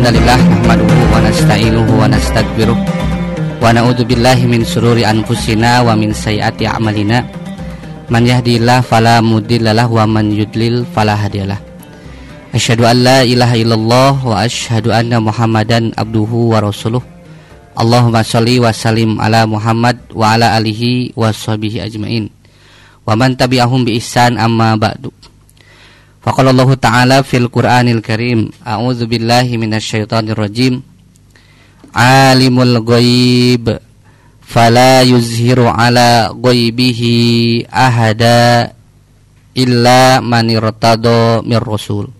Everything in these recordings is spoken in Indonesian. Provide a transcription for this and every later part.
hamdalillah nahmaduhu wa nasta'inuhu wa nastaghfiruh wa na'udzu billahi min syururi anfusina wa min sayyiati a'malina. Man yahdihillahu fala mudhillalah wa man yudlil fala hadiyalah. Asyhadu an la ilaha illallah wa asyhadu anna Muhammadan abduhu wa rasuluh. Allahumma shalli wa sallim ala Muhammad wa ala alihi wa sahbihi ajmain. Wa man tabi'ahum bi ihsan amma ba'du. Faqala Allah Ta'ala fil Qur'anil Karim, a'udzu billahi minasyaitonir rajim. Alimul ghaib fala yuzhiru ala ghaibihi ahada illa man irtada mir rasul.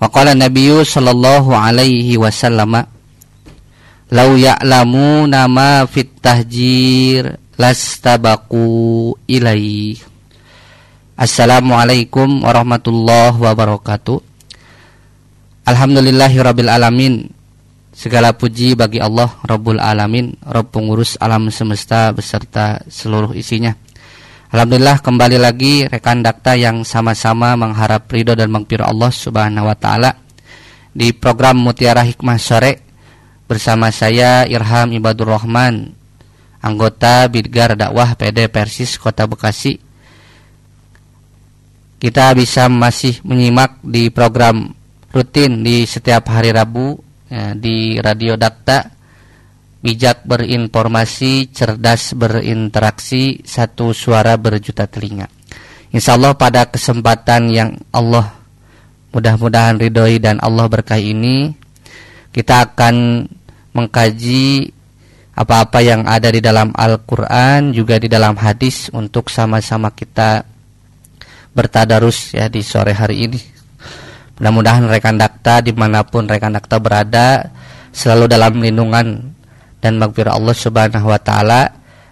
Wa qala Nabiyyu sallallahu alaihi wasallam, law ya'lamuna ma fit tahjir lastabaqu ilaihi. Assalamualaikum warahmatullahi wabarakatuh. Alhamdulillahirabbil alamin. Segala puji bagi Allah Rabbul Alamin, Rabb pengurus alam semesta beserta seluruh isinya. Alhamdulillah kembali lagi rekan dakta yang sama-sama mengharap ridho dan maghfirah Allah Subhanahu wa taala di program Mutiara Hikmah Sore bersama saya Irham Ibadur Rahman, anggota Bidgar Dakwah PD Persis Kota Bekasi. Kita bisa masih menyimak di program rutin di setiap hari Rabu ya, di Radio Dakta, bijak berinformasi, cerdas berinteraksi, satu suara berjuta telinga. Insyaallah pada kesempatan yang Allah mudah-mudahan ridhoi dan Allah berkahi ini, kita akan mengkaji apa-apa yang ada di dalam Al-Quran, juga di dalam hadis untuk sama-sama kita bertadarus ya di sore hari ini. Mudah-mudahan rekan dakta dimanapun rekan dakta berada selalu dalam lindungan dan maghfirah Allah Subhanahu wa taala,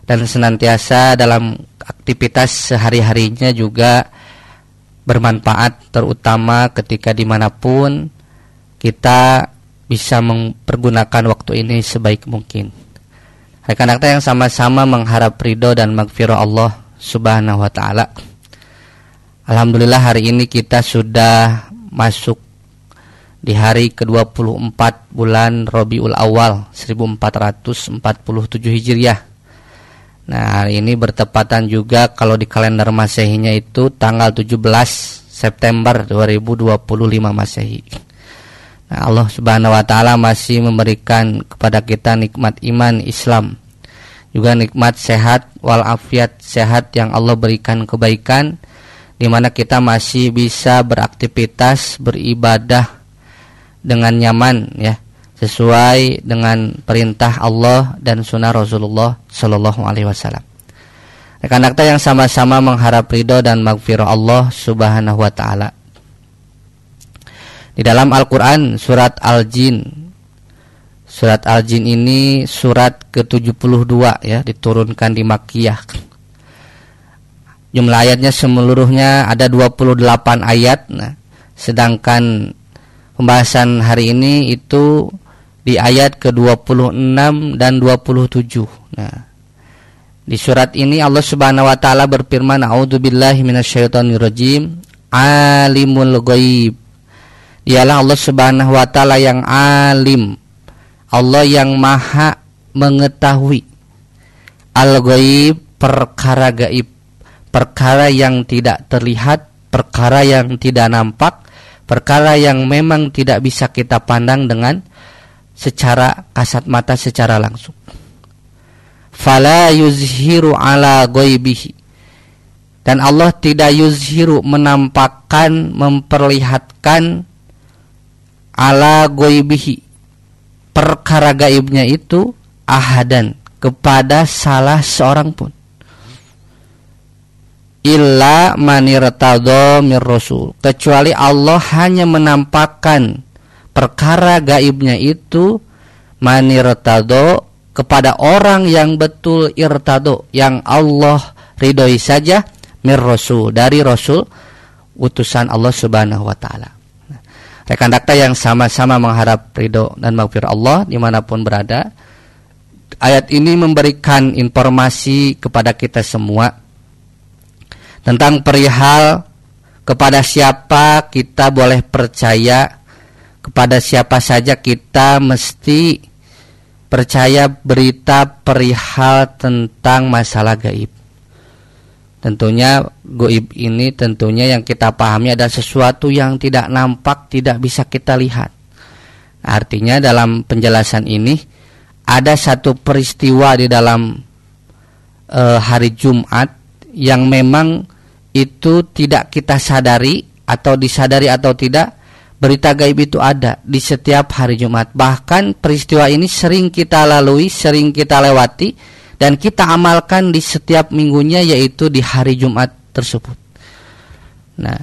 dan senantiasa dalam aktivitas sehari-harinya juga bermanfaat, terutama ketika dimanapun kita bisa mempergunakan waktu ini sebaik mungkin. Rekan dakta yang sama-sama mengharap ridho dan maghfirah Allah Subhanahu wa taala. Alhamdulillah hari ini kita sudah masuk di hari ke-24 bulan Rabiul Awal 1447 Hijriah. Nah, hari ini bertepatan juga kalau di kalender Masehinya itu tanggal 17 September 2025 Masehi. Nah, Allah Subhanahu wa taala masih memberikan kepada kita nikmat iman Islam, juga nikmat sehat walafiat, sehat yang Allah berikan kebaikan, di mana kita masih bisa beraktivitas, beribadah dengan nyaman ya, sesuai dengan perintah Allah dan sunnah Rasulullah Sallallahu Alaihi Wasallam. Rekan dakta yang sama-sama mengharap ridho dan maghfirah Allah Subhanahu Wa Taala. Di dalam Al-Quran surat Al-Jin, surat Al-Jin ini surat ke-72 ya, diturunkan di Makkiyah. Jumlah ayatnya seluruhnya ada 28 ayat. Nah, sedangkan pembahasan hari ini itu di ayat ke-26 dan 27. Nah, di surat ini Allah Subhanahu wa taala berfirman, a'udzubillahi minasyaitonirrajim, alimul ghaib. Dialah Allah Subhanahu wa taala yang alim, Allah yang maha mengetahui. Al-ghaib, perkara gaib, perkara yang tidak terlihat, perkara yang tidak nampak, perkara yang memang tidak bisa kita pandang dengan secara kasat mata, secara langsung. Fala yuzhiru ala ghaibihi. Dan Allah tidak yuzhiru, menampakkan, memperlihatkan ala ghaibihi, perkara gaibnya itu, ahadan, kepada salah seorang pun. Illa manirtadha mir rasul, kecuali Allah hanya menampakkan perkara gaibnya itu manirtadha kepada orang yang betul irtado, yang Allah ridhoi saja, mir rasul, dari rasul utusan Allah Subhanahu wa taala. Rekan dakta yang sama-sama mengharap ridho dan maghfirah Allah dimanapun berada, ayat ini memberikan informasi kepada kita semua tentang perihal kepada siapa kita boleh percaya, kepada siapa saja kita mesti percaya berita perihal tentang masalah gaib. Tentunya gaib ini tentunya yang kita pahami adalah sesuatu yang tidak nampak, tidak bisa kita lihat. Artinya dalam penjelasan ini ada satu peristiwa di dalam hari Jumat yang memang itu tidak kita sadari atau disadari atau tidak, berita gaib itu ada di setiap hari Jumat. Bahkan peristiwa ini sering kita lalui, sering kita lewati dan kita amalkan di setiap minggunya, yaitu di hari Jumat tersebut. Nah,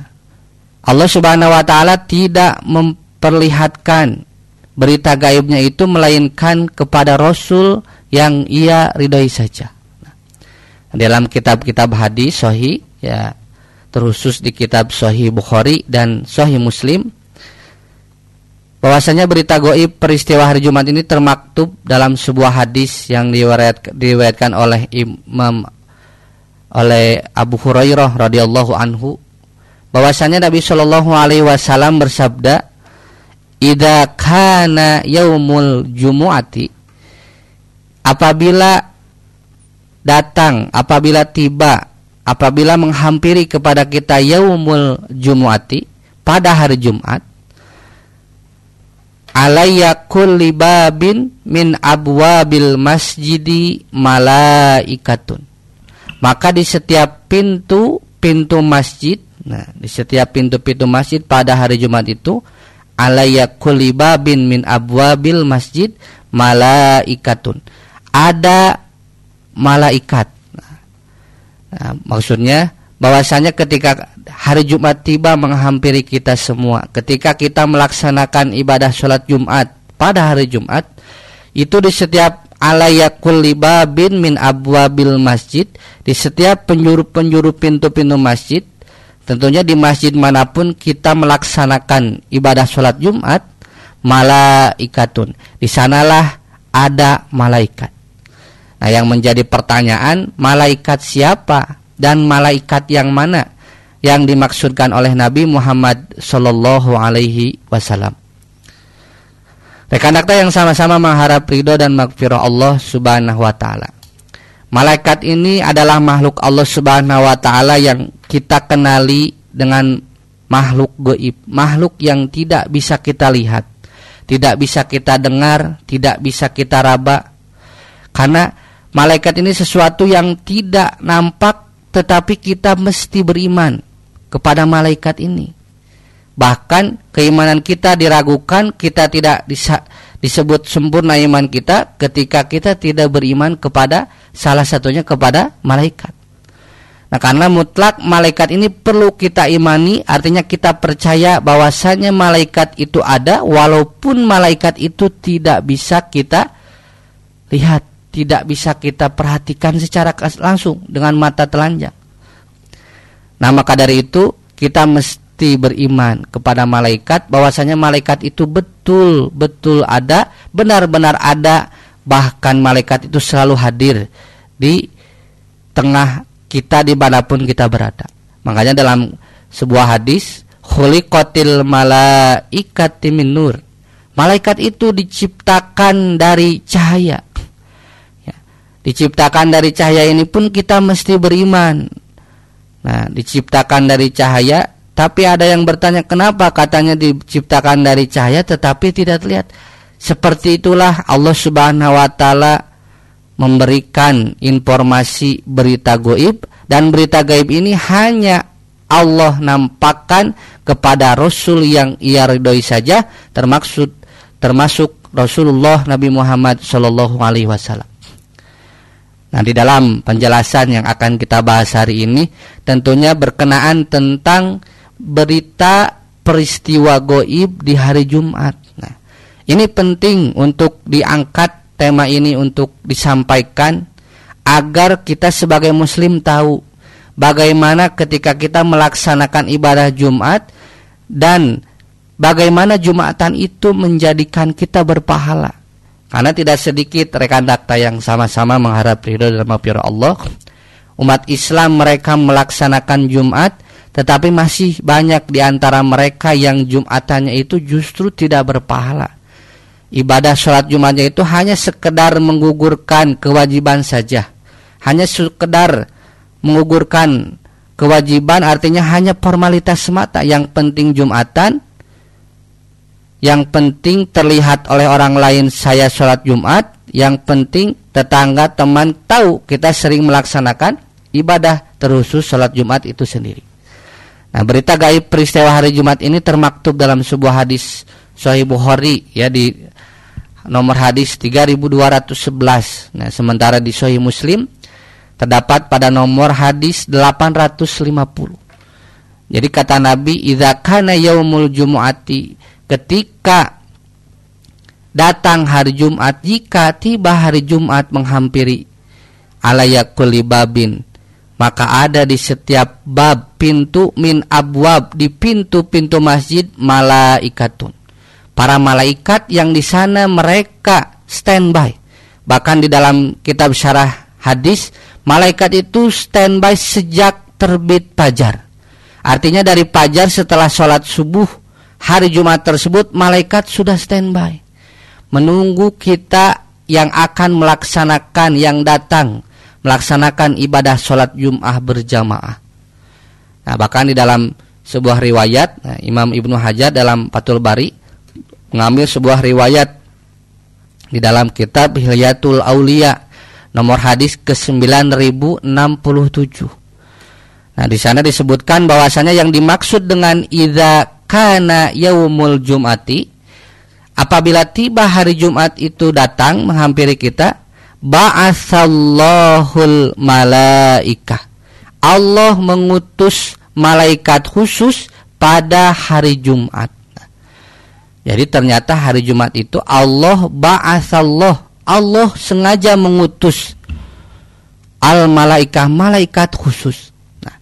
Allah Subhanahu wa taala tidak memperlihatkan berita gaibnya itu melainkan kepada Rasul yang ia ridhoi saja. Nah, dalam kitab-kitab hadis sahih, ya, terkhusus di kitab Sahih Bukhari dan Sahih Muslim, bahwasanya berita gaib peristiwa hari Jumat ini termaktub dalam sebuah hadis yang diriwayatkan oleh Abu Hurairah radhiyallahu anhu, bahwasanya Nabi Shallallahu alaihi wasallam bersabda, "Idza kana yaumul jumu'ati," apabila tiba, apabila menghampiri kepada kita yaumul jumu'ati, pada hari Jumat, alayya kulli babin min abwabil masjidi malaikatun, maka di setiap pintu masjid, nah di setiap pintu masjid pada hari Jumat itu, alayya kulli babin min abwabil masjid malaikatun, ada malaikat. Nah, maksudnya bahwasanya ketika hari Jumat tiba menghampiri kita semua, ketika kita melaksanakan ibadah sholat Jumat pada hari Jumat, itu di setiap alayya kulli babin min abwabil masjid, di setiap penjuru pintu masjid, tentunya di masjid manapun kita melaksanakan ibadah sholat Jumat, malaikatun, di sanalah ada malaikat. Nah, yang menjadi pertanyaan, malaikat siapa dan malaikat yang mana yang dimaksudkan oleh Nabi Muhammad sallallahu alaihi wasallam? Rekan dakta yang sama-sama mengharap ridho dan maghfirah Allah Subhanahu wa taala. Malaikat ini adalah makhluk Allah Subhanahu wa taala yang kita kenali dengan makhluk gaib, makhluk yang tidak bisa kita lihat, tidak bisa kita dengar, tidak bisa kita raba. Karena malaikat ini sesuatu yang tidak nampak, tetapi kita mesti beriman kepada malaikat ini. Bahkan keimanan kita diragukan, kita tidak disebut sempurna iman kita ketika kita tidak beriman kepada salah satunya kepada malaikat. Nah, karena mutlak malaikat ini perlu kita imani, artinya kita percaya bahwasanya malaikat itu ada, walaupun malaikat itu tidak bisa kita lihat, tidak bisa kita perhatikan secara langsung dengan mata telanjang. Nah, maka dari itu kita mesti beriman kepada malaikat, bahwasanya malaikat itu betul-betul ada, benar-benar ada, bahkan malaikat itu selalu hadir di tengah kita dimanapun kita berada. Makanya dalam sebuah hadis, khuliqatil malaikati min nur, malaikat itu diciptakan dari cahaya. Diciptakan dari cahaya ini pun kita mesti beriman. Nah, diciptakan dari cahaya, tapi ada yang bertanya, kenapa katanya diciptakan dari cahaya tetapi tidak terlihat? Seperti itulah Allah Subhanahu wa taala memberikan informasi berita gaib, dan berita gaib ini hanya Allah nampakkan kepada Rasul yang ia ridhoi saja, termasuk Rasulullah Nabi Muhammad sallallahu alaihi wasallam. Nah, di dalam penjelasan yang akan kita bahas hari ini tentunya berkenaan tentang berita peristiwa gaib di hari Jumat. Nah, ini penting untuk diangkat tema ini, untuk disampaikan agar kita sebagai muslim tahu bagaimana ketika kita melaksanakan ibadah Jumat dan bagaimana Jumatan itu menjadikan kita berpahala. Karena tidak sedikit rekan dakta yang sama-sama mengharap ridho dan maghfirah Allah, umat Islam mereka melaksanakan Jumat tetapi masih banyak di antara mereka yang Jumatannya itu justru tidak berpahala. Ibadah sholat Jumatnya itu hanya sekedar menggugurkan kewajiban saja. Hanya sekedar menggugurkan kewajiban, artinya hanya formalitas semata. Yang penting Jumatan, yang penting terlihat oleh orang lain saya sholat Jumat, yang penting tetangga teman tahu kita sering melaksanakan ibadah terkhusus sholat Jumat itu sendiri. Nah, berita gaib peristiwa hari Jumat ini termaktub dalam sebuah hadis Sahih Bukhari ya, di nomor hadis 3211. Nah, sementara di Sahih Muslim terdapat pada nomor hadis 850. Jadi kata Nabi, idza kana yaumul jumu'ati, ketika datang hari Jumat, jika tiba hari Jumat menghampiri, alaya kulli babin, maka ada di setiap bab pintu min abwab, di pintu-pintu masjid, malaikatun, para malaikat yang di sana mereka standby. Bahkan di dalam kitab syarah hadis, malaikat itu standby sejak terbit fajar. Artinya dari fajar setelah sholat subuh hari Jumat tersebut, malaikat sudah standby menunggu kita yang akan melaksanakan, yang datang melaksanakan ibadah sholat Jum'ah berjamaah. Nah, bahkan di dalam sebuah riwayat, Imam Ibnu Hajar dalam Fathul Bari mengambil sebuah riwayat di dalam kitab Hilyatul Auliya nomor hadis ke-9067. Nah, di sana disebutkan bahwasanya yang dimaksud dengan idza kana yaumul jum'ati, apabila tiba hari Jumat itu datang menghampiri kita, ba'atsallahul malaikah, Allah mengutus malaikat khusus pada hari Jumat. Jadi ternyata hari Jumat itu Allah ba'atsallah, Allah sengaja mengutus al malaikah, malaikat khusus. Nah,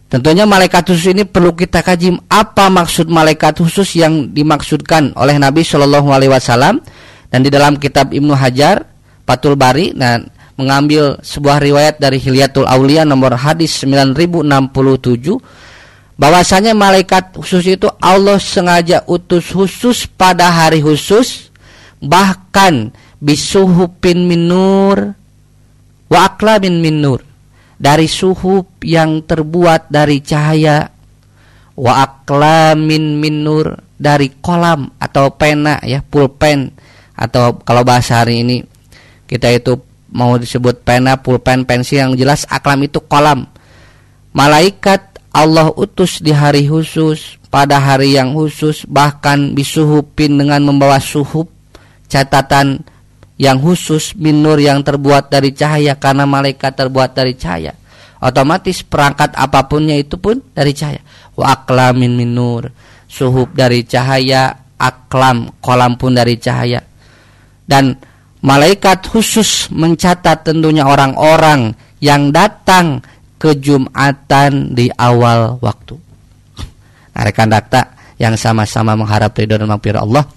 tentunya malaikat khusus ini perlu kita kaji, apa maksud malaikat khusus yang dimaksudkan oleh Nabi Shallallahu Alaihi Wasallam. Dan di dalam kitab Ibnu Hajar Fathul Bari, nah, mengambil sebuah riwayat dari Hilyatul Auliya nomor hadis 9067, bahwasanya malaikat khusus itu Allah sengaja utus khusus pada hari khusus, bahkan bisuhupin min nur wa aqlamin min nur, dari suhub yang terbuat dari cahaya, wa aqlamin min nur, dari kolam atau pena ya, pulpen, atau kalau bahasa hari ini kita itu mau disebut pena, pulpen, pensil, yang jelas aklam itu kolam. Malaikat Allah utus di hari khusus, pada hari yang khusus, bahkan bisuhupin, dengan membawa suhub, catatan yang khusus, minur, yang terbuat dari cahaya, karena malaikat terbuat dari cahaya, otomatis perangkat apapunnya itu pun dari cahaya. Wa aqlamin minur, suhub dari cahaya, aklam, kolam pun dari cahaya. Dan malaikat khusus mencatat tentunya orang-orang yang datang ke Jumatan di awal waktu. Nah, rekan dakta yang sama-sama mengharap ridho dan maghfirah Allah,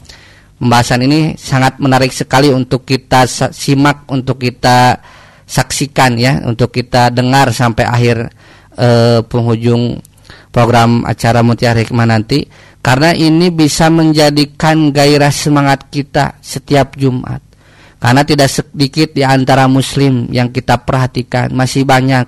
pembahasan ini sangat menarik sekali untuk kita simak, untuk kita saksikan ya, untuk kita dengar sampai akhir penghujung program acara Mutiara Hikmah nanti, karena ini bisa menjadikan gairah semangat kita setiap Jumat. Karena tidak sedikit di antara muslim yang kita perhatikan, masih banyak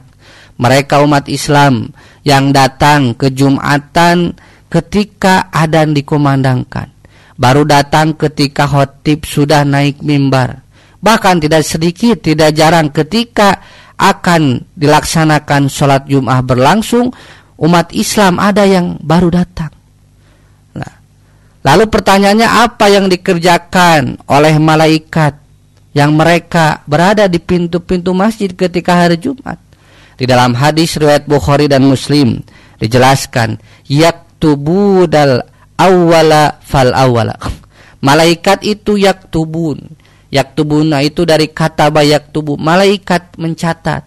mereka umat Islam yang datang ke Jumatan ketika adzan dikumandangkan, baru datang ketika khatib sudah naik mimbar. Bahkan tidak sedikit, tidak jarang ketika akan dilaksanakan sholat Jum'ah berlangsung, umat Islam ada yang baru datang. Nah, lalu pertanyaannya, apa yang dikerjakan oleh malaikat yang mereka berada di pintu-pintu masjid ketika hari Jumat? Di dalam hadis riwayat Bukhari dan Muslim dijelaskan, yaktubudal awwala fal awwala. Malaikat itu yaktubun. Yaktubuna itu dari kata yaktubu, malaikat mencatat.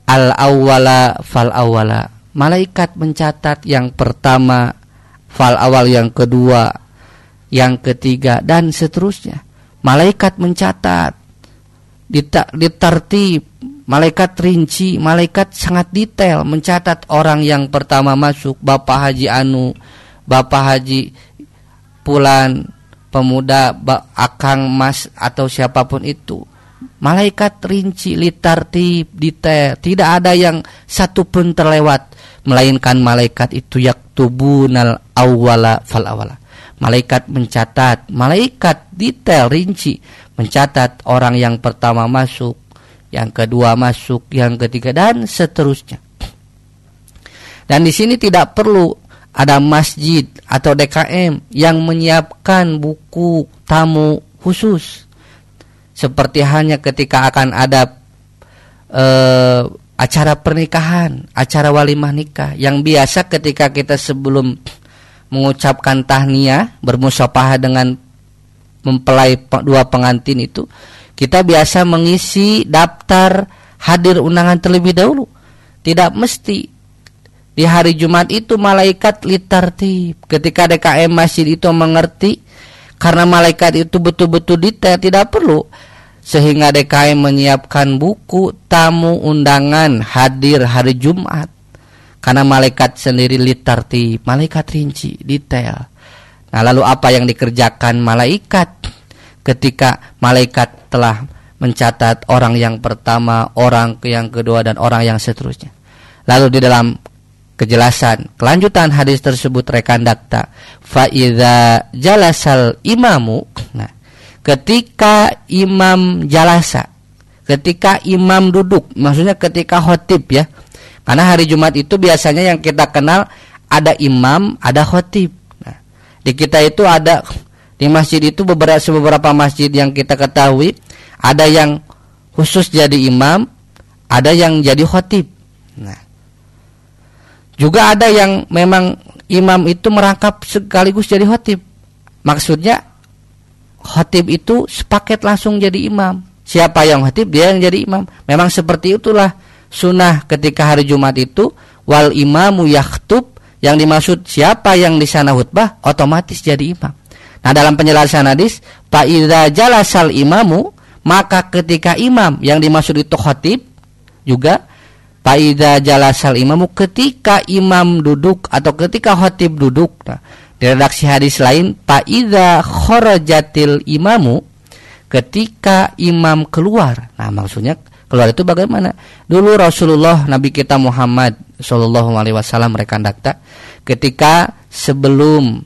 Al awwala fal awwala, malaikat mencatat yang pertama, fal awal yang kedua, yang ketiga, dan seterusnya. Malaikat mencatat ditertib malaikat rinci, malaikat sangat detail mencatat orang yang pertama masuk, Bapak Haji Anu, Bapak Haji Pulan, pemuda, Akang Mas atau siapapun itu. Malaikat rinci, litartib, detail, tidak ada yang satu pun terlewat, melainkan malaikat itu yaktubunal awwala fal awwala. Malaikat mencatat, malaikat detail rinci mencatat orang yang pertama masuk, yang kedua masuk, yang ketiga dan seterusnya. Dan di sini tidak perlu ada masjid atau DKM yang menyiapkan buku tamu khusus. Seperti hanya ketika akan ada acara pernikahan, acara walimah nikah, yang biasa ketika kita sebelum mengucapkan tahniah, bermusyafahah dengan mempelai dua pengantin itu, kita biasa mengisi daftar hadir undangan terlebih dahulu. Tidak mesti di hari Jumat itu malaikat litartib. Ketika DKM masjid itu mengerti, karena malaikat itu betul-betul detail, tidak perlu sehingga DKM menyiapkan buku tamu undangan hadir hari Jumat. Karena malaikat sendiri litartib, malaikat rinci, detail. Nah, lalu apa yang dikerjakan malaikat ketika malaikat telah mencatat orang yang pertama, orang yang kedua, dan orang yang seterusnya? Lalu di dalam kejelasan kelanjutan hadis tersebut rekan dakta, fa idza jalasal imamu, nah, ketika imam jalasa, ketika imam duduk, maksudnya ketika khotib ya. Karena hari Jumat itu biasanya yang kita kenal ada imam, ada khotib. Nah, di kita itu ada, di masjid itu beberapa masjid yang kita ketahui, ada yang khusus jadi imam, ada yang jadi khotib. Nah, juga ada yang memang imam itu merangkap sekaligus jadi khotib. Maksudnya khotib itu sepaket langsung jadi imam. Siapa yang khotib, dia yang jadi imam. Memang seperti itulah sunnah ketika hari Jumat itu, wal imamu yakhtub, yang dimaksud siapa yang di sana khutbah otomatis jadi imam. Nah, dalam penjelasan hadis, fa idza jalasal imamu, maka ketika imam yang dimaksud itu khotib, juga fa idza jalasal imamu, ketika imam duduk atau ketika khotib duduk. Nah, di redaksi hadis lain, fa idza kharajatil imamu, ketika imam keluar. Nah, maksudnya keluar itu bagaimana? Dulu Rasulullah Nabi kita Muhammad sallallahu alaihi wasallam rekan dakta, ketika sebelum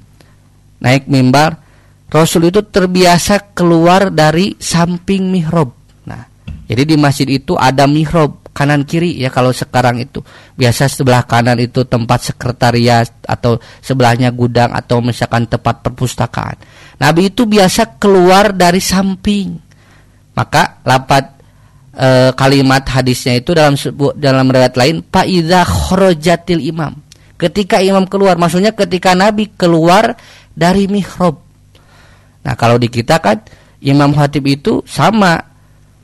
naik mimbar, Rasul itu terbiasa keluar dari samping mihrab. Nah, jadi di masjid itu ada mihrab kanan kiri ya. Kalau sekarang itu biasa sebelah kanan itu tempat sekretariat atau sebelahnya gudang atau misalkan tempat perpustakaan. Nabi itu biasa keluar dari samping. Maka lafaz kalimat hadisnya itu dalam riwayat lain, fa idza kharajatil imam, ketika imam keluar, maksudnya ketika Nabi keluar dari mihrab. Nah, kalau di kita kan imam khatib itu sama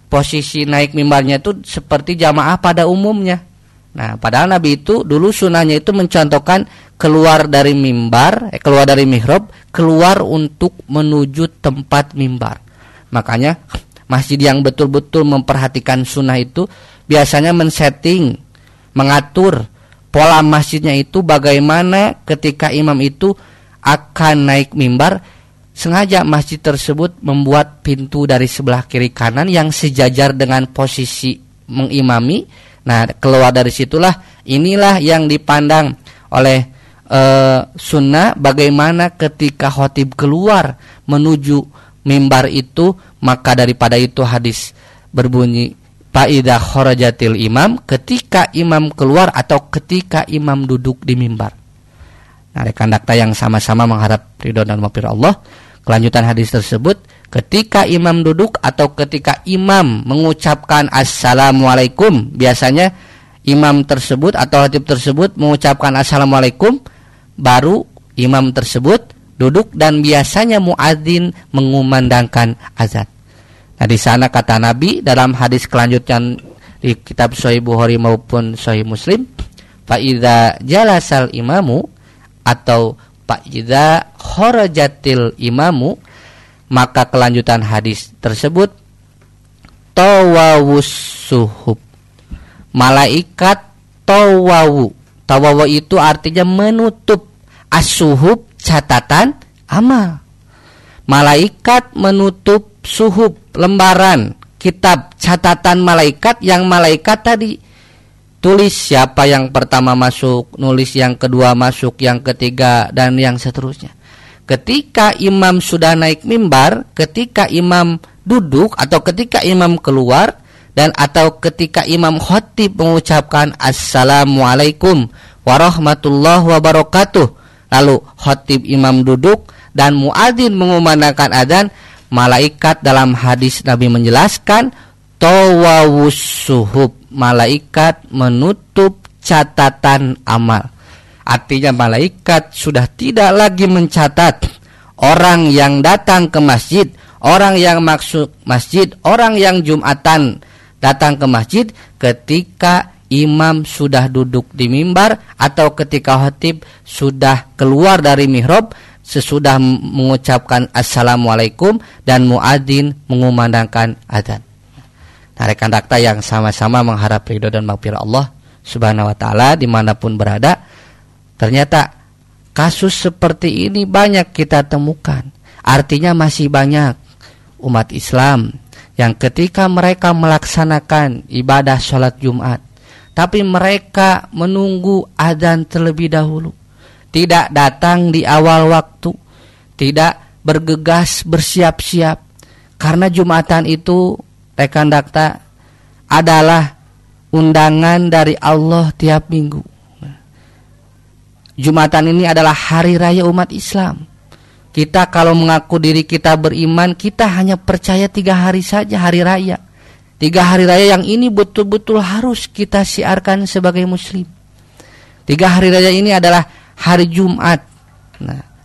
posisi naik mimbarnya itu seperti jamaah pada umumnya. Nah, padahal Nabi itu dulu sunahnya itu mencontohkan keluar dari mimbar, keluar dari mihrab, keluar untuk menuju tempat mimbar. Makanya masjid yang betul-betul memperhatikan sunnah itu biasanya men-setting, mengatur pola masjidnya itu bagaimana ketika imam itu akan naik mimbar, sengaja masjid tersebut membuat pintu dari sebelah kiri kanan yang sejajar dengan posisi mengimami. Nah, keluar dari situlah, inilah yang dipandang oleh sunnah, bagaimana ketika khotib keluar menuju mimbar itu. Maka daripada itu hadis berbunyi fa idza kharajatil imam, ketika imam keluar atau ketika imam duduk di mimbar. Nah, rekan dakta yang sama-sama mengharap ridho dan maghfirah Allah, kelanjutan hadis tersebut, ketika imam duduk atau ketika imam mengucapkan assalamualaikum, biasanya imam tersebut atau khatib tersebut mengucapkan assalamualaikum, baru imam tersebut duduk dan biasanya muadzin mengumandangkan azan. Nah, di sana kata Nabi dalam hadis kelanjutan di kitab Sahih Bukhari maupun Sahih Muslim, fa idza jalasal imamu atau fa idza kharajatil imamu, maka kelanjutan hadis tersebut tawawus suhub. malaikat tawawu. Tawawu itu artinya menutup as-suhub, catatan amal. Malaikat menutup suhub, lembaran kitab catatan malaikat, yang malaikat tadi tulis siapa yang pertama masuk, nulis yang kedua masuk, yang ketiga, dan yang seterusnya. Ketika imam sudah naik mimbar, ketika imam duduk atau ketika imam keluar, dan atau ketika imam khatib mengucapkan assalamualaikum warahmatullahi wabarakatuh, lalu khatib imam duduk dan muadzin mengumandangkan adzan, malaikat dalam hadis Nabi menjelaskan tawawus suhub, malaikat menutup catatan amal. Artinya malaikat sudah tidak lagi mencatat orang yang datang ke masjid, orang yang masuk masjid, orang yang Jumatan datang ke masjid ketika imam sudah duduk di mimbar atau ketika khatib sudah keluar dari mihrab sesudah mengucapkan assalamualaikum dan muadzin mengumandangkan adzan. Nah, rekan dakta yang sama-sama mengharap ridho dan maghfirah Allah Subhanahu wa taala dimanapun berada, ternyata kasus seperti ini banyak kita temukan. Artinya masih banyak umat Islam yang ketika mereka melaksanakan ibadah sholat Jumat, tapi mereka menunggu adzan terlebih dahulu, tidak datang di awal waktu, tidak bergegas bersiap-siap. Karena Jumatan itu, rekan dakta, adalah undangan dari Allah tiap minggu. Jumatan ini adalah hari raya umat Islam. Kita kalau mengaku diri kita beriman, kita hanya percaya 3 hari saja hari raya. 3 hari raya yang ini betul-betul harus kita siarkan sebagai muslim. 3 hari raya ini adalah hari Jumat,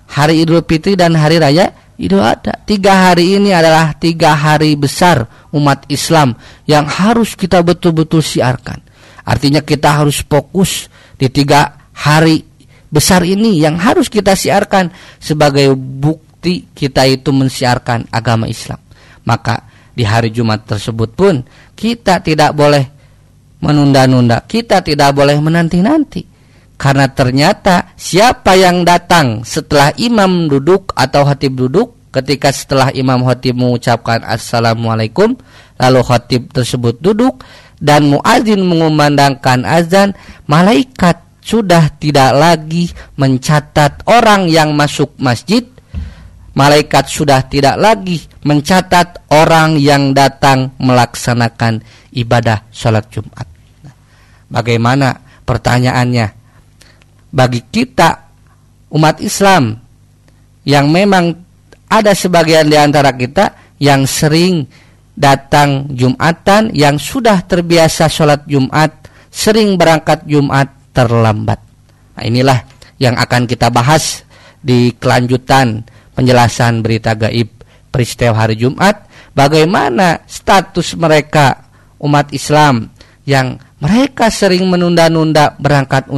hari Idul Fitri dan hari raya Idul Adha. 3 hari ini adalah 3 hari besar umat Islam yang harus kita betul-betul siarkan. Artinya kita harus fokus di 3 hari besar ini yang harus kita siarkan sebagai bukti kita itu mensiarkan agama Islam. Maka di hari Jumat tersebut pun kita tidak boleh menunda-nunda, kita tidak boleh menanti-nanti. Karena ternyata siapa yang datang setelah imam duduk atau khatib duduk, ketika setelah imam khatib mengucapkan assalamualaikum, lalu khatib tersebut duduk dan muadzin mengumandangkan azan, malaikat sudah tidak lagi mencatat orang yang masuk masjid. Malaikat sudah tidak lagi mencatat orang yang datang melaksanakan ibadah sholat Jumat. Bagaimana pertanyaannya? Bagi kita umat Islam yang memang ada sebagian di antara kita yang sering datang Jumatan, yang sudah terbiasa sholat Jumat, sering berangkat Jumat terlambat. Nah, inilah yang akan kita bahas di kelanjutan penjelasan berita gaib peristiwa hari Jumat. Bagaimana status mereka umat Islam yang mereka sering menunda-nunda berangkat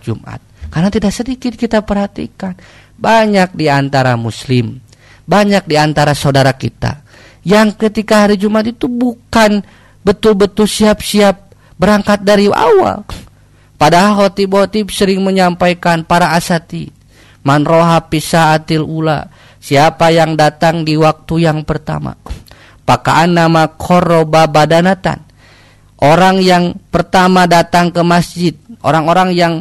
Jumat. Karena tidak sedikit kita perhatikan, banyak di antara muslim, banyak di antara saudara kita yang ketika hari Jumat itu bukan betul-betul siap-siap berangkat dari awal. Padahal khotib-khotib sering menyampaikan para asatidz, man roha pisaatil ula, siapa yang datang di waktu yang pertama, pakaan nama koroba badanatan, orang yang pertama datang ke masjid, orang-orang yang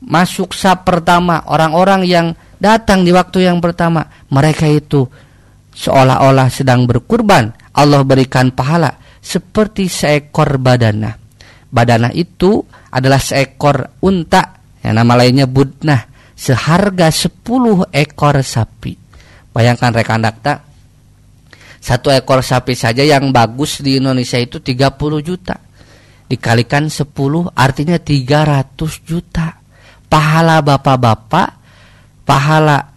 masuk saf pertama, orang-orang yang datang di waktu yang pertama, mereka itu seolah-olah sedang berkurban. Allah berikan pahala seperti seekor badanah. Badanah itu adalah seekor unta, yang nama lainnya budnah, seharga 10 ekor sapi. Bayangkan rekan dakta, 1 ekor sapi saja yang bagus di Indonesia itu 30 juta. Dikalikan 10 artinya 300 juta. Pahala bapak-bapak, pahala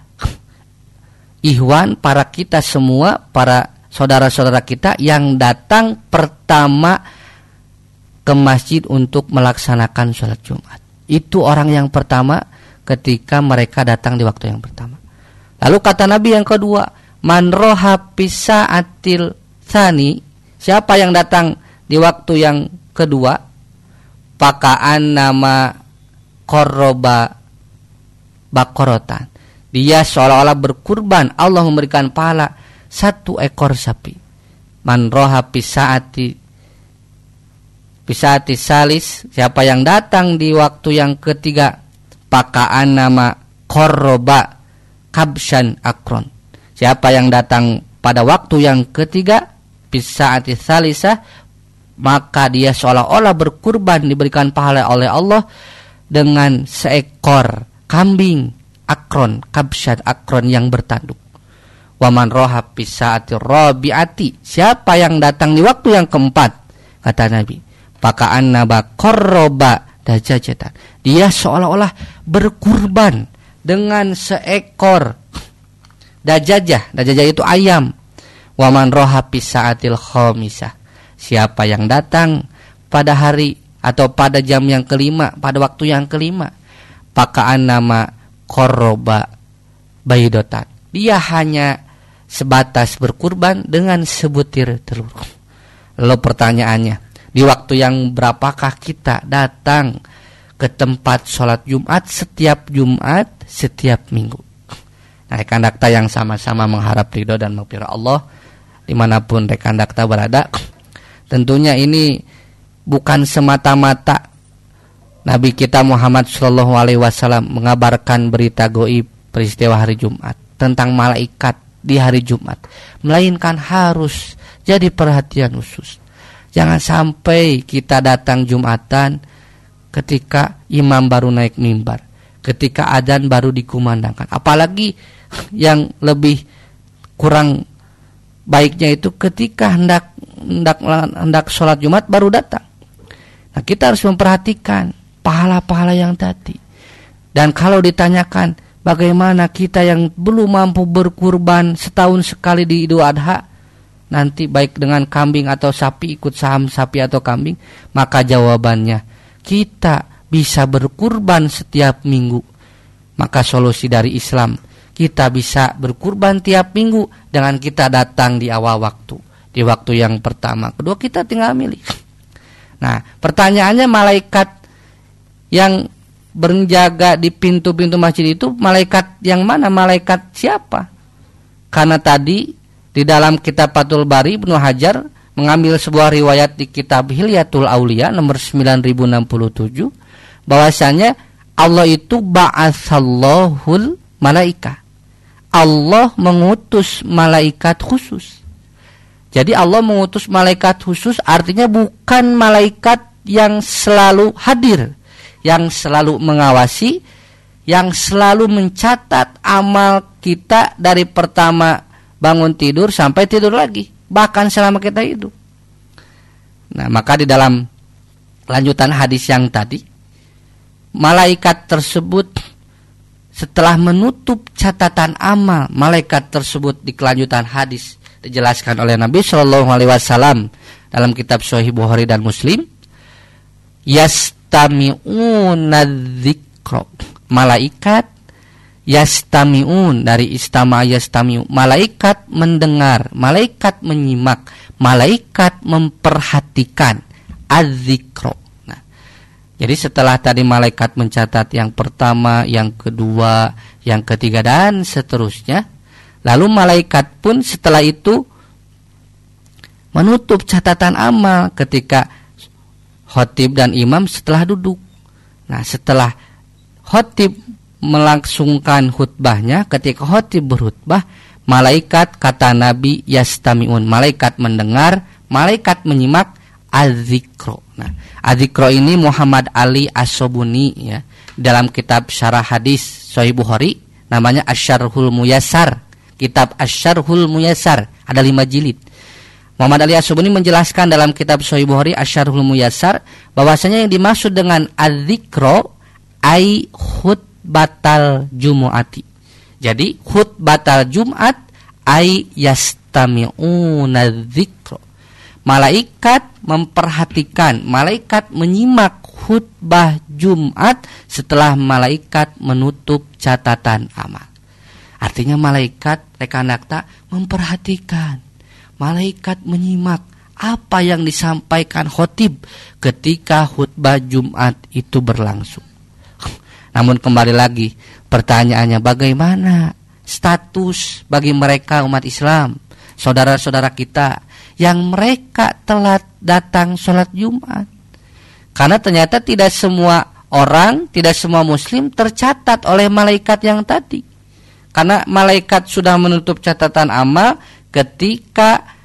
ihwan, para kita semua, para saudara-saudara kita yang datang pertama ke masjid untuk melaksanakan sholat Jumat. Itu orang yang pertama ketika mereka datang di waktu yang pertama. Lalu kata Nabi yang kedua, man roha pisaatil tsani, siapa yang datang di waktu yang kedua, pakaan nama korroba bakorotan. Dia seolah-olah berkurban, Allah memberikan pahala 1 ekor sapi. Man roha pisaati salis, siapa yang datang di waktu yang ketiga, pakaan nama korroba kabshan akron. Siapa yang datang pada waktu yang ketiga, pisaati salisah, maka dia seolah-olah berkurban, diberikan pahala oleh Allah dengan seekor kambing akron, kabshan akron yang bertanduk. Waman roha pisaati rabiati, siapa yang datang di waktu yang keempat, kata Nabi, pakaan naba korroba dajajatan, dia seolah-olah berkurban dengan seekor dajajah. Dajajah itu ayam. Waman roha pisaatil khamisah, siapa yang datang pada hari atau pada jam yang kelima, pada waktu yang kelima, pakaan nama korroba baidotan, dia hanya sebatas berkurban dengan sebutir telur. Lalu pertanyaannya, di waktu yang berapakah kita datang ke tempat sholat Jumat setiap Jumat, setiap minggu? Nah, rekan dakta yang sama-sama mengharap ridho dan maghfirah Allah dimanapun rekan dakta berada, tentunya ini bukan semata-mata Nabi kita Muhammad SAW mengabarkan berita goib peristiwa hari Jumat tentang malaikat di hari Jumat, melainkan harus jadi perhatian khusus. Jangan sampai kita datang Jumatan ketika imam baru naik mimbar, ketika adzan baru dikumandangkan. Apalagi yang lebih kurang baiknya itu ketika hendak sholat Jumat baru datang. Nah, kita harus memperhatikan pahala-pahala yang tadi. Dan kalau ditanyakan bagaimana kita yang belum mampu berkurban setahun sekali di Idul Adha, nanti baik dengan kambing atau sapi, ikut saham sapi atau kambing, maka jawabannya kita bisa berkurban setiap minggu. Maka solusi dari Islam, kita bisa berkurban tiap minggu dengan kita datang di awal waktu, di waktu yang pertama. Kedua, kita tinggal milih. Nah, pertanyaannya, malaikat yang berjaga di pintu-pintu masjid itu malaikat yang mana? Malaikat siapa? Karena tadi di dalam kitab Fathul Bari Ibnu Hajar mengambil sebuah riwayat di kitab Hilyatul Aulia nomor 9067, bahwasanya Allah itu ba'atsallahul malaika. Allah mengutus malaikat khusus. Jadi Allah mengutus malaikat khusus artinya bukan malaikat yang selalu hadir, yang selalu mengawasi, yang selalu mencatat amal kita dari pertama bangun tidur sampai tidur lagi, bahkan selama kita hidup. Nah, maka di dalam lanjutan hadis yang tadi, malaikat tersebut setelah menutup catatan amal, malaikat tersebut di kelanjutan hadis dijelaskan oleh Nabi SAW dalam kitab Sahih Bukhari dan Muslim, yastami'una dzikra, malaikat yastami'un dari istama yastami'u, malaikat mendengar, malaikat menyimak, malaikat memperhatikan adzikra. Nah, jadi setelah tadi malaikat mencatat yang pertama, yang kedua, yang ketiga dan seterusnya, lalu malaikat pun setelah itu menutup catatan amal ketika khotib dan imam setelah duduk. Nah, setelah khotib melangsungkan khutbahnya, ketika khotib berkhutbah, malaikat, kata Nabi, yastami'un, malaikat mendengar, malaikat menyimak adzikro. Nah, adzikro ini Muhammad Ali As-Sobuni ya, dalam kitab syarah hadis Sahih Bukhari namanya Asyarhul Muyassar. Kitab Asyarhul Muyassar ada 5 jilid. Muhammad Ali As-Sobuni menjelaskan dalam kitab Sahih Bukhari Asyarhul Muyassar bahwasanya yang dimaksud dengan adzikro ai khutbatal jumu'ati. Jadi khutbatal Jumat ai yastami'una dzikra. Malaikat memperhatikan, malaikat menyimak khutbah Jumat setelah malaikat menutup catatan amal. Artinya malaikat rekan dakta memperhatikan, malaikat menyimak apa yang disampaikan khotib ketika khutbah Jumat itu berlangsung. Namun kembali lagi pertanyaannya, bagaimana status bagi mereka umat Islam, saudara-saudara kita yang mereka telat datang sholat Jumat? Karena ternyata tidak semua orang, tidak semua muslim tercatat oleh malaikat yang tadi. Karena malaikat sudah menutup catatan amal ketika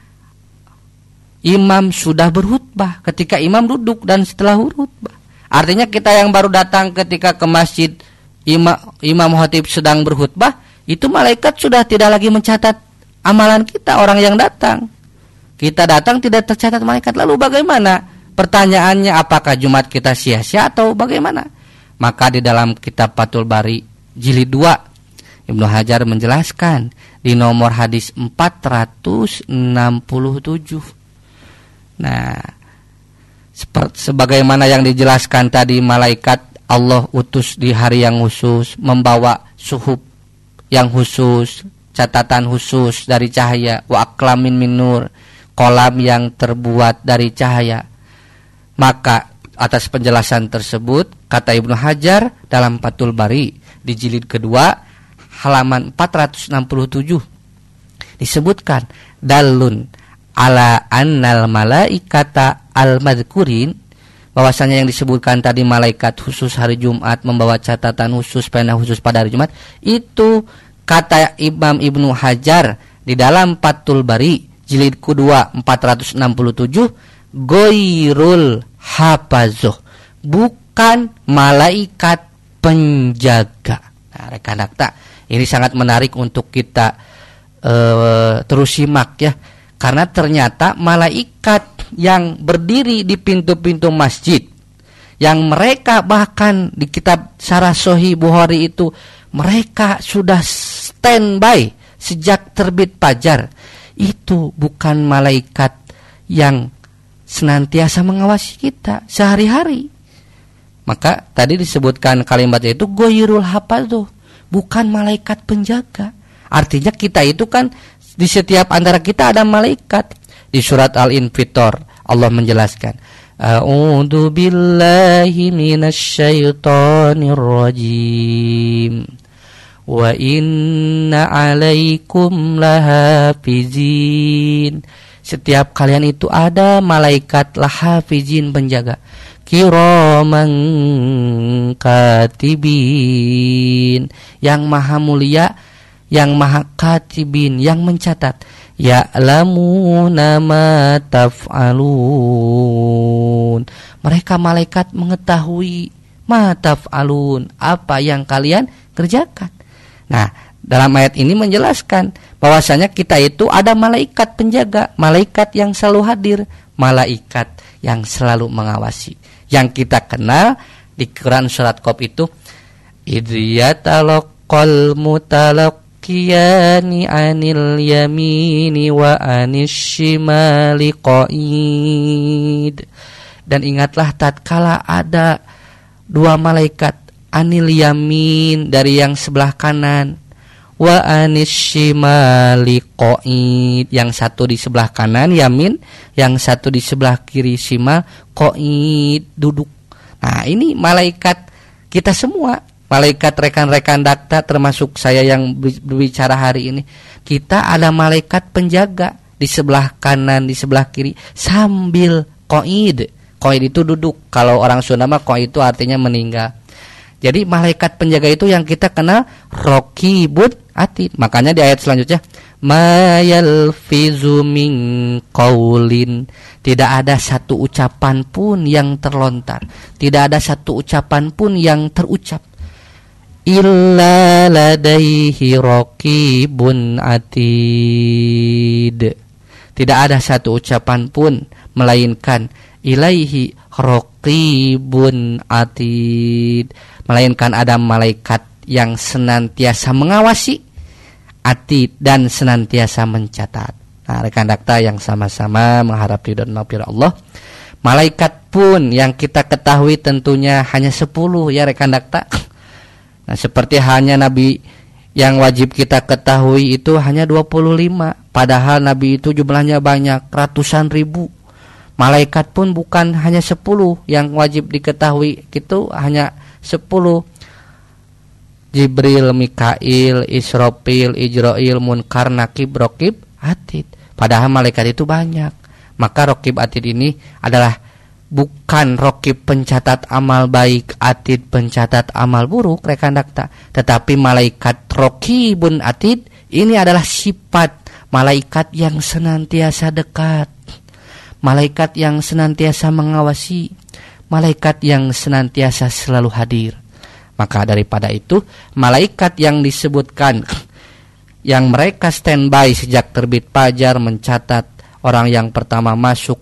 imam sudah berkhutbah, ketika imam duduk dan setelah khutbah. Artinya kita yang baru datang ketika ke masjid imam khatib sedang berkhutbah, itu malaikat sudah tidak lagi mencatat amalan kita, orang yang datang. Kita datang tidak tercatat malaikat. Lalu bagaimana? Pertanyaannya, apakah Jumat kita sia-sia atau bagaimana? Maka di dalam kitab Fathul Bari jilid 2 Ibnu Hajar menjelaskan di nomor hadis 467. Nah, sebagaimana yang dijelaskan tadi, malaikat Allah utus di hari yang khusus, membawa suhuf yang khusus, catatan khusus dari cahaya, wa aqlamin min nur, kolam yang terbuat dari cahaya. Maka atas penjelasan tersebut, kata Ibnu Hajar dalam Fathul Bari di jilid kedua halaman 467 disebutkan, dalun ala annal malaikata al-madhkurin, bahwasanya yang disebutkan tadi malaikat khusus hari Jumat membawa catatan khusus, pena khusus pada hari Jumat, itu kata Imam Ibnu Hajar di dalam Fathul Bari jilid kedua 467, goirul hafazoh, bukan malaikat penjaga. Nah, rekan dakta, ini sangat menarik untuk kita terus simak ya. Karena ternyata malaikat yang berdiri di pintu-pintu masjid, yang mereka bahkan di kitab Syarah Sahih Bukhari itu mereka sudah standby sejak terbit fajar, itu bukan malaikat yang senantiasa mengawasi kita sehari-hari. Maka tadi disebutkan kalimatnya itu goyirul hafadzuh, bukan malaikat penjaga. Artinya kita itu kan di setiap antara kita ada malaikat. Di surat Al-Infitor Allah menjelaskan, a'udzu billahi minasyaitonir rajim wa inna 'alaikum lahafizin. Setiap kalian itu ada malaikat lahafizin, penjaga, kiraman katibin, yang maha mulia, yang maha katibin, yang mencatat, ya'lamuna ma taf'alun. Mereka malaikat mengetahui ma taf'alun, apa yang kalian kerjakan. Nah, dalam ayat ini menjelaskan bahwasanya kita itu ada malaikat penjaga, malaikat yang selalu hadir, malaikat yang selalu mengawasi. Yang kita kenal di Quran surat Qaf itu, idyatalaqal mutalaqiyani anil yamini wa anis shimali qa'id. Dan ingatlah tatkala ada dua malaikat, anil yamin dari yang sebelah kanan, wa anis shimali qa'id, yang satu di sebelah kanan yamin, yang satu di sebelah kiri shimal qa'id, duduk. Nah, ini malaikat kita semua, malaikat rekan-rekan dakta termasuk saya yang berbicara hari ini. Kita ada malaikat penjaga di sebelah kanan, di sebelah kiri sambil qa'id. Qa'id itu duduk. Kalau orang Sunda mah qa'id itu artinya meninggal. Jadi malaikat penjaga itu yang kita kenal raqibun atid. Makanya di ayat selanjutnya, ma yalfizu min qaulin, tidak ada satu ucapan pun yang terlontar, tidak ada satu ucapan pun yang terucap, illa ladaihi raqibun atid. Tidak ada satu ucapan pun melainkan ilaihi raqibun atid, melainkan ada malaikat yang senantiasa mengawasi, atid, dan senantiasa mencatat. Nah, rekan dakta yang sama-sama mengharap ridho dan maghfirah Allah, malaikat pun yang kita ketahui tentunya hanya 10 ya rekan dakta. Nah, seperti hanya Nabi yang wajib kita ketahui itu hanya 25, padahal Nabi itu jumlahnya banyak, ratusan ribu. Malaikat pun bukan hanya 10 yang wajib diketahui, itu hanya 10. Jibril, Mikail, Israfil, Ijrail, Munkar, Nakib, Raqib, Atid. Padahal malaikat itu banyak. Maka Raqib, Atid ini adalah bukan Raqib pencatat amal baik, Atid pencatat amal buruk, rekan dakta. Tetapi malaikat Raqibun Atid ini adalah sifat malaikat yang senantiasa dekat, malaikat yang senantiasa mengawasi, malaikat yang senantiasa selalu hadir. Maka daripada itu, malaikat yang disebutkan yang mereka standby sejak terbit fajar mencatat orang yang pertama masuk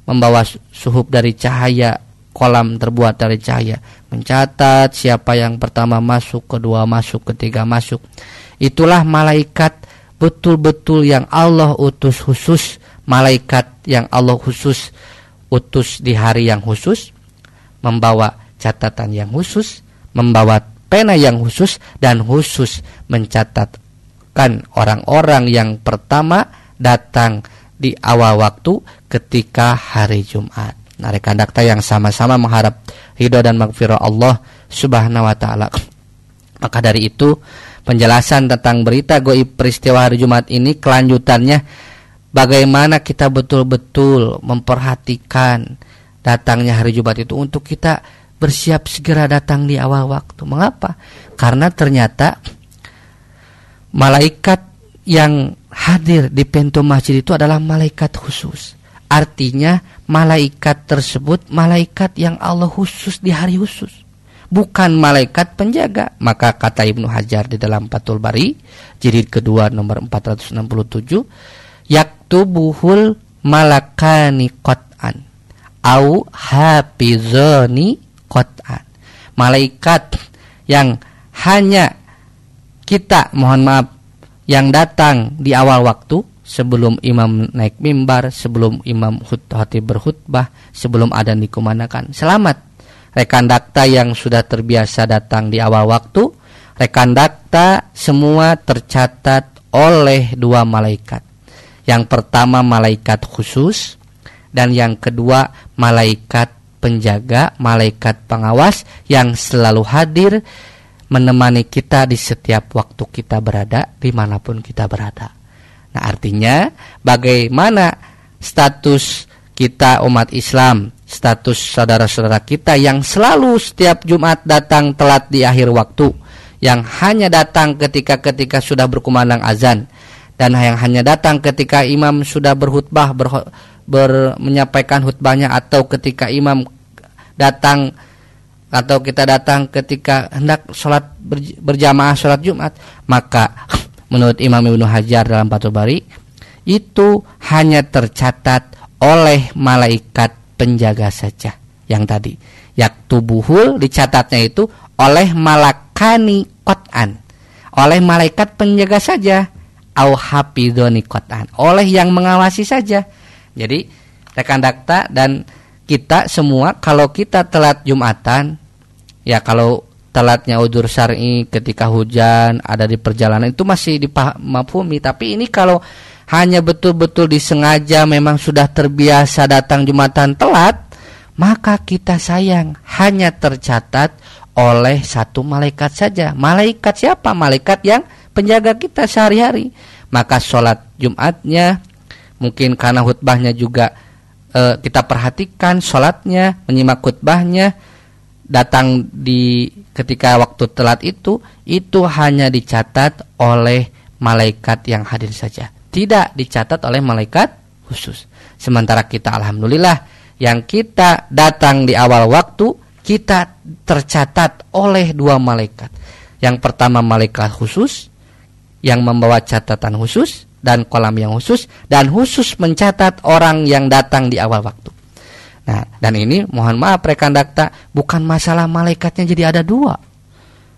membawa suhuf dari cahaya, kolam terbuat dari cahaya, mencatat siapa yang pertama masuk, kedua masuk, ketiga masuk. Itulah malaikat betul-betul yang Allah utus khusus, malaikat yang Allah khusus utus di hari yang khusus, membawa catatan yang khusus, membawa pena yang khusus, dan khusus mencatatkan orang-orang yang pertama datang di awal waktu ketika hari Jumat. Nah, rekan dakta yang sama-sama mengharap ridho dan maghfirah Allah Subhanahu wa taala. Maka dari itu, penjelasan tentang berita gaib peristiwa hari Jumat ini kelanjutannya bagaimana kita betul-betul memperhatikan datangnya hari Jumat itu untuk kita bersiap segera datang di awal waktu. Mengapa? Karena ternyata malaikat yang hadir di pintu masjid itu adalah malaikat khusus. Artinya malaikat tersebut malaikat yang Allah khusus di hari khusus, bukan malaikat penjaga. Maka kata Ibnu Hajar di dalam Fathul Bari jilid kedua nomor 467, yaktubuhul malakani qat'an au hafizani qat'an. Malaikat yang hanya kita, mohon maaf, yang datang di awal waktu sebelum imam naik mimbar, sebelum imam khatib berkhutbah, sebelum adzan dikumandangkan. Selamat rekan dakta yang sudah terbiasa datang di awal waktu. Rekan dakta semua tercatat oleh dua malaikat. Yang pertama malaikat khusus, dan yang kedua malaikat penjaga, malaikat pengawas yang selalu hadir menemani kita di setiap waktu kita berada, dimanapun kita berada. Nah, artinya bagaimana status kita umat Islam, status saudara-saudara kita yang selalu setiap Jumat datang telat di akhir waktu, yang hanya datang ketika sudah berkumandang azan, dan yang hanya datang ketika imam sudah berkhutbah, menyampaikan khutbahnya, atau ketika imam datang, atau kita datang ketika hendak sholat berjamaah sholat Jumat. Maka menurut Imam Ibnu Hajar dalam Fathul Bari, itu hanya tercatat oleh malaikat penjaga saja. Yang tadi yaktubuhul, dicatatnya itu oleh malakani qat'an, oleh malaikat penjaga saja, au hafidhoni qat'an, oleh yang mengawasi saja. Jadi rekan dakta dan kita semua, kalau kita telat Jumatan, ya kalau telatnya udzur syar'i ketika hujan, ada di perjalanan, itu masih dipahami. Tapi ini kalau hanya betul-betul disengaja, memang sudah terbiasa datang Jumatan telat, maka kita sayang hanya tercatat oleh satu malaikat saja. Malaikat siapa? Malaikat yang penjaga kita sehari-hari. Maka sholat Jumatnya, mungkin karena khutbahnya juga kita perhatikan sholatnya, menyimak khutbahnya, datang di ketika waktu telat itu hanya dicatat oleh malaikat yang hadir saja, tidak dicatat oleh malaikat khusus. Sementara kita alhamdulillah yang kita datang di awal waktu, kita tercatat oleh dua malaikat. Yang pertama malaikat khusus yang membawa catatan khusus dan kolam yang khusus, dan khusus mencatat orang yang datang di awal waktu. Nah, dan ini mohon maaf rekan dakta, bukan masalah malaikatnya jadi ada dua.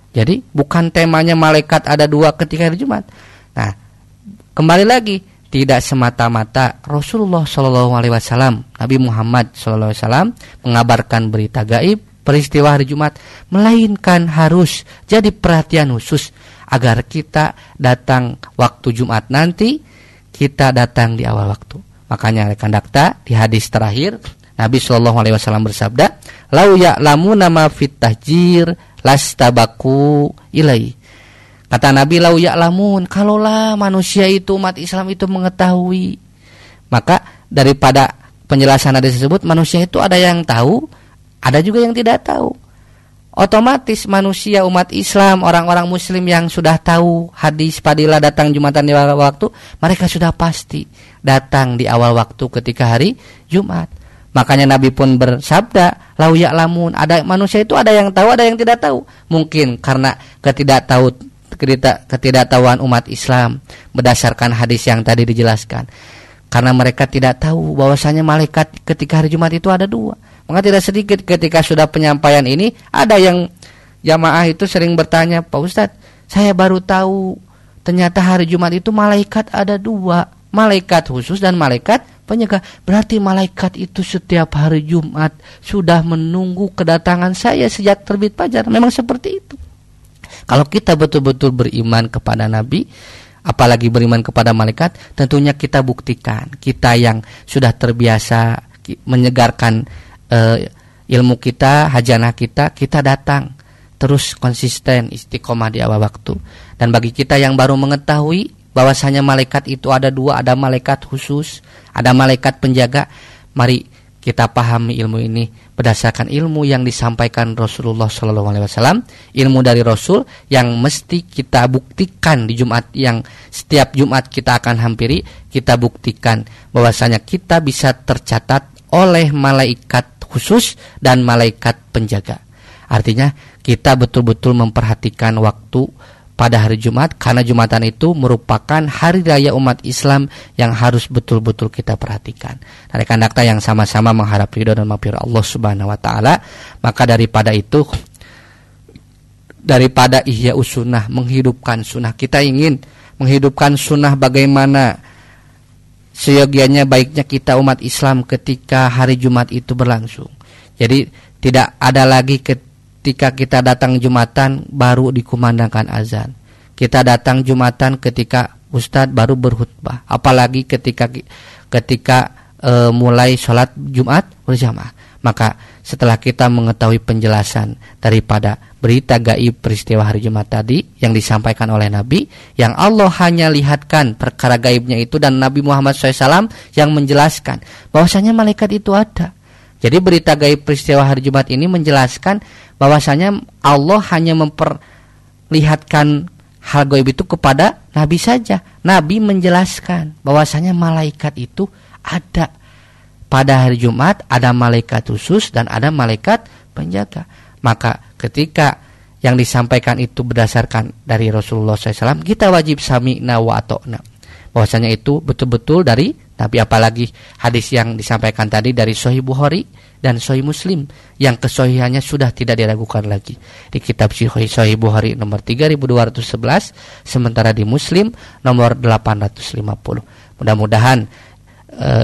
Jadi bukan temanya malaikat ada dua ketika hari Jumat. Nah, kembali lagi, tidak semata-mata Rasulullah SAW, Nabi Muhammad SAW mengabarkan berita gaib peristiwa hari Jumat, melainkan harus jadi perhatian khusus agar kita datang waktu Jumat nanti, kita datang di awal waktu. Makanya rekan dakta di hadis terakhir Nabi Shallallahu Alaihi Wasallam bersabda, "Lau ya'lamuna ma fit tahjir lastabaku ilai." Kata Nabi, "Lau ya'lamun," kalaulah manusia itu, umat Islam itu mengetahui, maka daripada penjelasan hadis tersebut, manusia itu ada yang tahu, ada juga yang tidak tahu. Otomatis manusia umat Islam, orang-orang muslim yang sudah tahu hadis fadilah datang Jumatan di awal waktu, mereka sudah pasti datang di awal waktu ketika hari Jumat. Makanya Nabi pun bersabda, "Lau ya'lamun," ada manusia itu ada yang tahu, ada yang tidak tahu. Mungkin karena ketidaktahuan umat Islam berdasarkan hadis yang tadi dijelaskan. Karena mereka tidak tahu bahwasanya malaikat ketika hari Jumat itu ada 2. Maka tidak sedikit ketika sudah penyampaian ini, ada yang jamaah itu sering bertanya, "Pak Ustadz, saya baru tahu ternyata hari Jumat itu malaikat ada 2, malaikat khusus dan malaikat penjaga. Berarti malaikat itu setiap hari Jumat sudah menunggu kedatangan saya sejak terbit fajar." Memang seperti itu. Kalau kita betul-betul beriman kepada Nabi, apalagi beriman kepada malaikat, tentunya kita buktikan. Kita yang sudah terbiasa menyegarkan ilmu kita, hajanah kita datang terus konsisten istiqomah di awal waktu. Dan bagi kita yang baru mengetahui bahwasanya malaikat itu ada 2, ada malaikat khusus, ada malaikat penjaga, mari kita pahami ilmu ini berdasarkan ilmu yang disampaikan Rasulullah SAW, ilmu dari Rasul yang mesti kita buktikan di Jumat yang setiap Jumat kita akan hampiri. Kita buktikan bahwasanya kita bisa tercatat oleh malaikat khusus dan malaikat penjaga. Artinya kita betul-betul memperhatikan waktu pada hari Jumat, karena Jumatan itu merupakan hari raya umat Islam yang harus betul-betul kita perhatikan. Dari kandakta yang sama-sama mengharap ridho dan maghfirah Allah Subhanahu wa taala, maka daripada itu, daripada ihya sunnah, menghidupkan sunnah, kita ingin menghidupkan sunnah bagaimana seyogianya baiknya kita umat Islam ketika hari Jumat itu berlangsung. Jadi tidak ada lagi ketika kita datang Jumatan baru dikumandangkan azan. Kita datang Jumatan ketika Ustadz baru berkhutbah. Apalagi ketika mulai sholat Jumat berjamaah. Maka setelah kita mengetahui penjelasan daripada berita gaib peristiwa hari Jumat tadi yang disampaikan oleh Nabi, yang Allah hanya lihatkan perkara gaibnya itu, dan Nabi Muhammad SAW yang menjelaskan bahwasanya malaikat itu ada. Jadi berita gaib peristiwa hari Jumat ini menjelaskan bahwasanya Allah hanya memperlihatkan hal gaib itu kepada Nabi saja. Nabi menjelaskan bahwasanya malaikat itu ada. Pada hari Jumat ada malaikat khusus dan ada malaikat penjaga. Maka ketika yang disampaikan itu berdasarkan dari Rasulullah SAW, kita wajib sami'na wa ata'na. Bahwasanya itu betul-betul dari Nabi, apalagi hadis yang disampaikan tadi dari Sahih Bukhari dan Sahih Muslim yang kesohihannya sudah tidak diragukan lagi. Di kitab Sahih Bukhari nomor 3211, sementara di Muslim nomor 850. Mudah-mudahan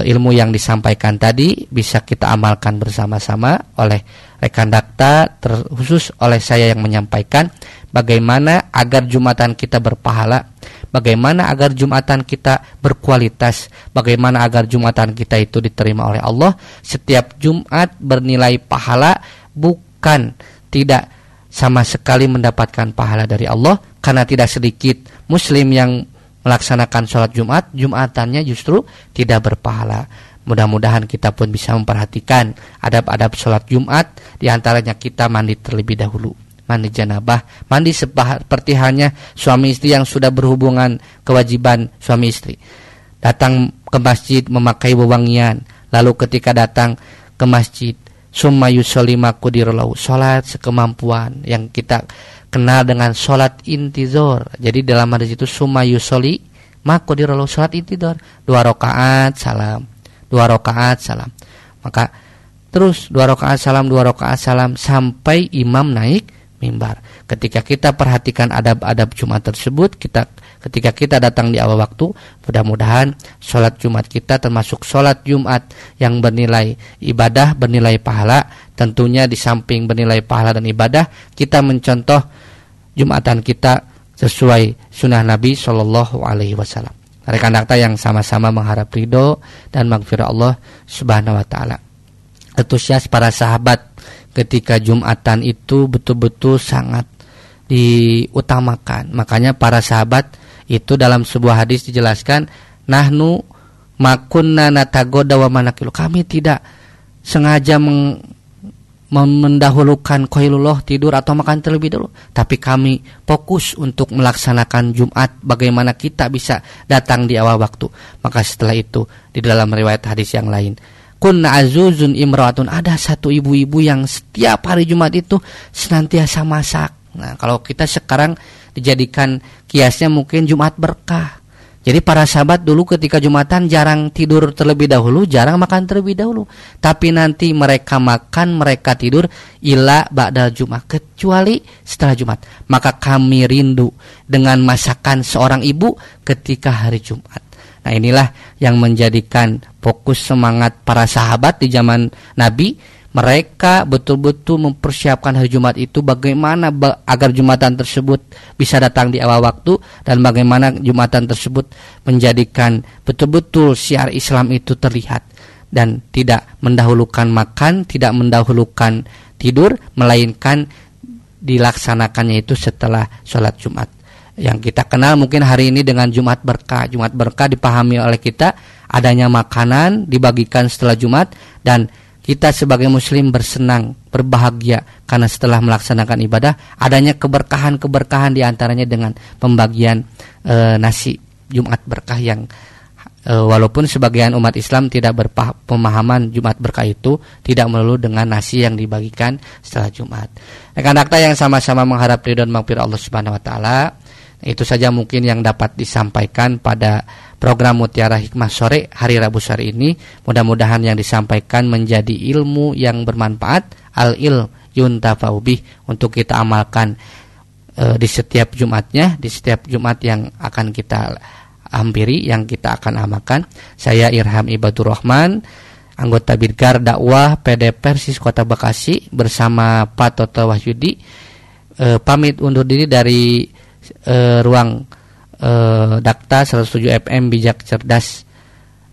ilmu yang disampaikan tadi bisa kita amalkan bersama-sama oleh rekan dakta, terkhusus oleh saya yang menyampaikan bagaimana agar Jumatan kita berpahala, bagaimana agar Jumatan kita berkualitas, bagaimana agar Jumatan kita itu diterima oleh Allah. Setiap Jumat bernilai pahala, bukan tidak sama sekali mendapatkan pahala dari Allah, karena tidak sedikit muslim yang melaksanakan sholat Jumat, Jumatannya justru tidak berpahala. Mudah-mudahan kita pun bisa memperhatikan adab-adab sholat Jumat. Di antaranya kita mandi terlebih dahulu, mandi janabah, mandi seperti halnya suami istri yang sudah berhubungan kewajiban suami istri. Datang ke masjid memakai wewangian, lalu ketika datang ke masjid summa yusolli maqudirullahu, sholat sekemampuan yang kita kenal dengan sholat intizor. Jadi dalam hadis itu summa yusolli maqudirullahu, sholat intizor, 2 rakaat salam, 2 rakaat salam. Maka terus 2 rakaat salam, 2 rakaat salam sampai imam naik mimbar. Ketika kita perhatikan adab-adab Jumat tersebut, ketika kita datang di awal waktu, mudah-mudahan sholat Jumat kita termasuk sholat Jumat yang bernilai ibadah, bernilai pahala. Tentunya di samping bernilai pahala dan ibadah, kita mencontoh Jumatan kita sesuai sunnah Nabi SAW. rekan-rekan yang sama-sama mengharap ridho dan maghfirah Allah Subhanahu wa taala. Antusias para sahabat ketika Jumatan itu betul-betul sangat diutamakan. Makanya para sahabat itu dalam sebuah hadis dijelaskan, nahnu makunna natagoda wa manakilu. Kami tidak sengaja mendahulukan qailullah, tidur atau makan terlebih dulu, tapi kami fokus untuk melaksanakan Jumat bagaimana kita bisa datang di awal waktu. Maka setelah itu di dalam riwayat hadis yang lain, kunna azuzun imraatun, ada satu ibu-ibu yang setiap hari Jumat itu senantiasa masak. Nah, kalau kita sekarang dijadikan kiasnya mungkin Jumat berkah. Jadi para sahabat dulu ketika Jumatan jarang tidur terlebih dahulu, jarang makan terlebih dahulu. Tapi nanti mereka makan, mereka tidur ila ba'dal Jumat, kecuali setelah Jumat. Maka kami rindu dengan masakan seorang ibu ketika hari Jumat. Nah, inilah yang menjadikan fokus semangat para sahabat di zaman Nabi. Mereka betul-betul mempersiapkan hari Jumat itu bagaimana agar Jumatan tersebut bisa datang di awal waktu, dan bagaimana Jumatan tersebut menjadikan betul-betul syiar Islam itu terlihat dan tidak mendahulukan makan, tidak mendahulukan tidur, melainkan dilaksanakannya itu setelah sholat Jumat. Yang kita kenal mungkin hari ini dengan Jumat Berkah. Jumat Berkah dipahami oleh kita adanya makanan dibagikan setelah Jumat, dan kita sebagai muslim bersenang, berbahagia karena setelah melaksanakan ibadah adanya keberkahan-keberkahan diantaranya dengan pembagian nasi Jumat Berkah yang walaupun sebagian umat Islam tidak berpemahaman Jumat Berkah itu tidak melulu dengan nasi yang dibagikan setelah Jumat. Rekan-rekan yang sama-sama mengharap ridho dan maghfirah Allah Subhanahu wa taala, itu saja mungkin yang dapat disampaikan pada program Mutiara Hikmah sore hari Rabu sore ini. Mudah-mudahan yang disampaikan menjadi ilmu yang bermanfaat, al-ilm yuntafa'u bih, untuk kita amalkan di setiap Jumatnya, di setiap Jumat yang akan kita hampiri, yang kita akan amalkan. Saya Irham Ibadur Rahman, anggota Bidgar Dakwah PD Persis Kota Bekasi bersama Pak Toto Wahyudi, pamit undur diri dari ruang Dakta 107 FM, bijak cerdas,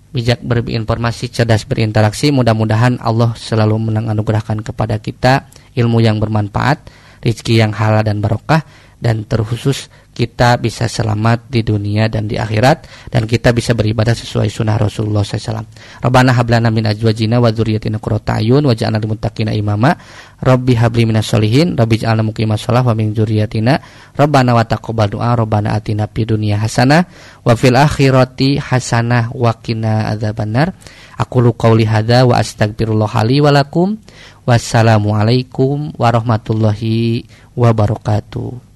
bijak berinformasi, cerdas berinteraksi. Mudah-mudahan Allah selalu menganugerahkan kepada kita ilmu yang bermanfaat, rezeki yang halal dan barokah, dan terkhusus kita bisa selamat di dunia dan di akhirat, dan kita bisa beribadah sesuai sunnah Rasulullah SAW. Rabbana hablana min azwajina wa dzurriyyatina qurrata a'yun waj'alna lil muttaqina imama. Rabbi habli minas sholihin, Rabbi ij'alna muqimas shalah wa min dzurriyyatina. Rabbana wa taqabbal du'a, Rabbana atina fid dunya hasanah wa fil akhirati hasanah wa qina adzabannar. Aqulu qouli hadza wa astaghfirullah li wa lakum. Wassalamu alaikum warahmatullahi wabarakatuh.